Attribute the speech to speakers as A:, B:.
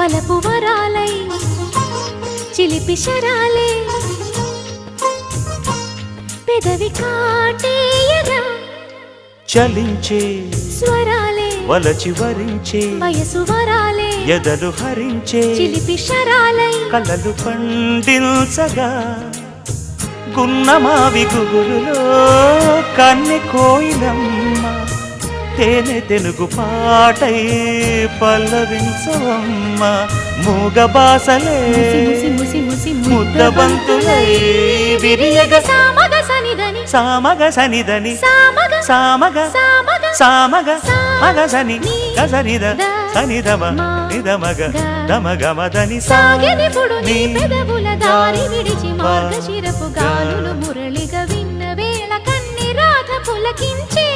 A: వలపు వరాలై చిలిపి శరాలే పెదవి కాటేయగా
B: చలించే
A: స్వరాలే
B: వలచి వరించే
A: వయసు వరాలే
B: ఎదలు హరించే
A: చిలిపి శరాలై
B: కలలు పండించగా గున్నమావి గుగులులో కన్నె కోయిలమ్మ తేనె తెలుగు పాటై పల్లవించవమ్మ మూగ బాసలే ముద్దబంతులై విరియగ
A: సామగ సనిదని
B: సామగ సనిదని
A: సామగ
B: సామగ
A: సామగ
B: సామగ మగసని గసనిద సనిదమ నిదమగ దమగమదని
A: సాగెనిపుడు నీ పెదవుల దారి విడిచి మార్గశిరపు గాలులు మురళిగా విన్న వేళ కన్ని రాధ పులకించే